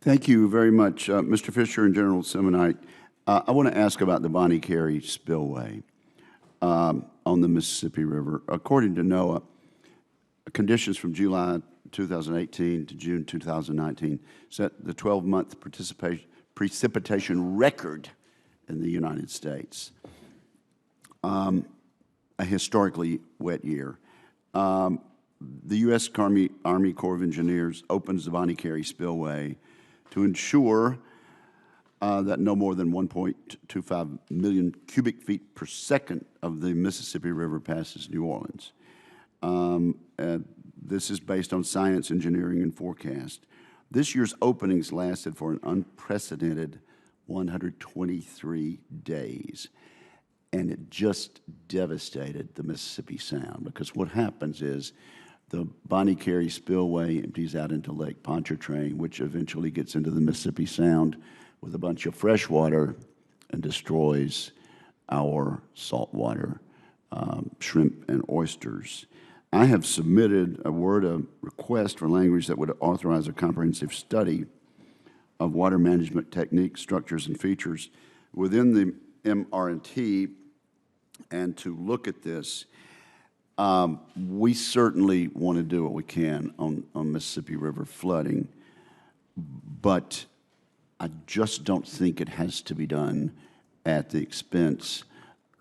Thank you very much, Mr. Fisher and General Simonite. I want to ask about the Bonnet Carré Spillway on the Mississippi River. According to NOAA, conditions from July 2018 to June 2019 set the 12-month precipitation record in the United States. A historically wet year. The U.S. Army Corps of Engineers opens the Bonnet Carré Spillway to ensure that no more than 1.25 million cubic feet per second of the Mississippi River passes New Orleans. This is based on science, engineering, and forecast. This year's openings lasted for an unprecedented 123 days, and it just devastated the Mississippi Sound, because what happens is the Bonnet Carré Spillway empties out into Lake Pontchartrain, which eventually gets into the Mississippi Sound with a bunch of fresh water and destroys our saltwater shrimp and oysters. I have submitted a request for language that would authorize a comprehensive study of water management techniques, structures, and features within the MR&T, and to look at this. We certainly want to do what we can on Mississippi River flooding, but I just don't think it has to be done at the expense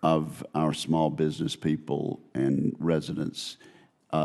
of our small business people and residents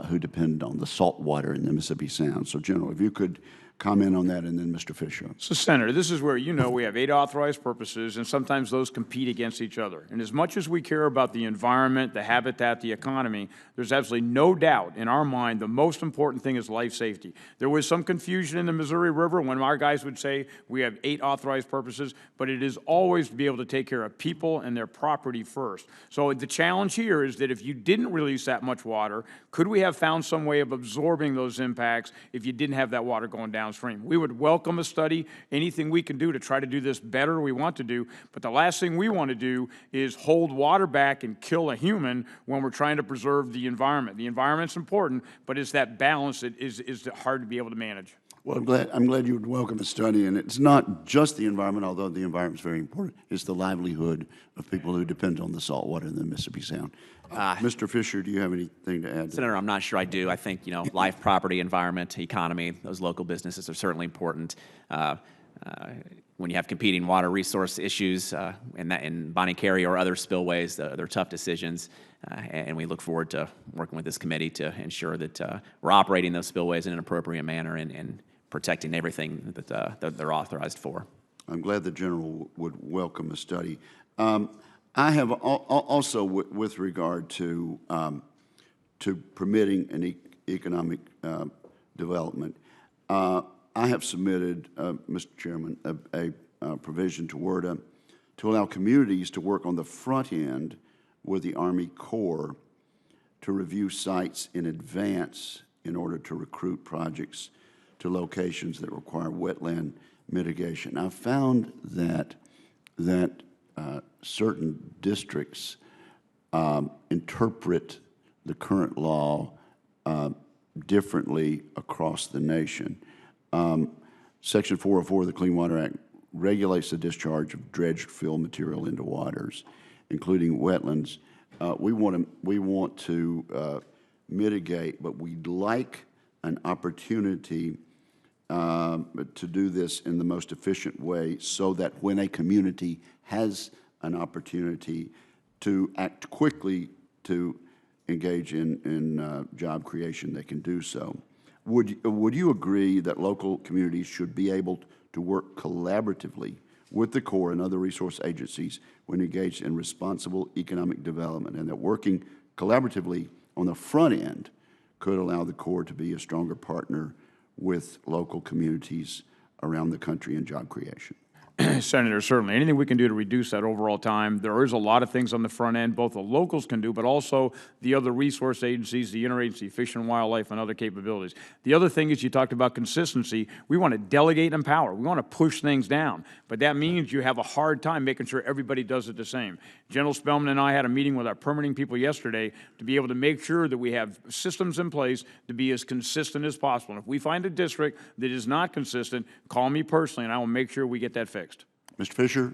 who depend on the salt water in the Mississippi Sound. So, General, if you could comment on that, and then Mr. Fisher. So, Senator, this is where, we have 8 authorized purposes, and sometimes those compete against each other. And as much as we care about the environment, the habitat, the economy, there's absolutely no doubt in our mind the most important thing is life safety. There was some confusion in the Missouri River when our guys would say we have 8 authorized purposes, but it is always to be able to take care of people and their property first. So the challenge here is that if you didn't release that much water, could we have found some way of absorbing those impacts if you didn't have that water going downstream? We would welcome a study, anything we can do to try to do this better, we want to do, but the last thing we want to do is hold water back and kill a human when we're trying to preserve the environment. The environment's important, but it's that balance that is hard to be able to manage. Well, I'm glad you would welcome a study, and it's not just the environment, although the environment is very important. It's the livelihood of people who depend on the salt water in the Mississippi Sound. Mr. Fisher, do you have anything to add? Senator, I'm not sure I do. I think, life, property, environment, economy, those local businesses are certainly important. When you have competing water resource issues in Bonnet Carré or other spillways, they're tough decisions, and we look forward to working with this committee to ensure that we're operating those spillways in an appropriate manner and protecting everything that they're authorized for. I'm glad the General would welcome a study. I have also, with regard to permitting an economic development, I have submitted, Mr. Chairman, a provision to WRDA to allow communities to work on the front end with the Army Corps to review sites in advance in order to recruit projects to locations that require wetland mitigation. I've found that certain districts interpret the current law differently across the nation. Section 404 of the Clean Water Act regulates the discharge of dredged fill material into waters, including wetlands. We want to mitigate, but we'd like an opportunity to do this in the most efficient way, so that when a community has an opportunity to act quickly to engage in job creation, they can do so. Would you agree that local communities should be able to work collaboratively with the Corps and other resource agencies when engaged in responsible economic development, and that working collaboratively on the front end could allow the Corps to be a stronger partner with local communities around the country in job creation? Senator, certainly. Anything we can do to reduce that overall time. There is a lot of things on the front end, both the locals can do, but also the other resource agencies, the interagency, Fish and Wildlife, and other capabilities. The other thing is you talked about consistency. We want to delegate and empower. We want to push things down, but that means you have a hard time making sure everybody does it the same. General Spellman and I had a meeting with our permitting people yesterday to be able to make sure that we have systems in place to be as consistent as possible. And if we find a district that is not consistent, call me personally, and I will make sure we get that fixed. Mr. Fisher?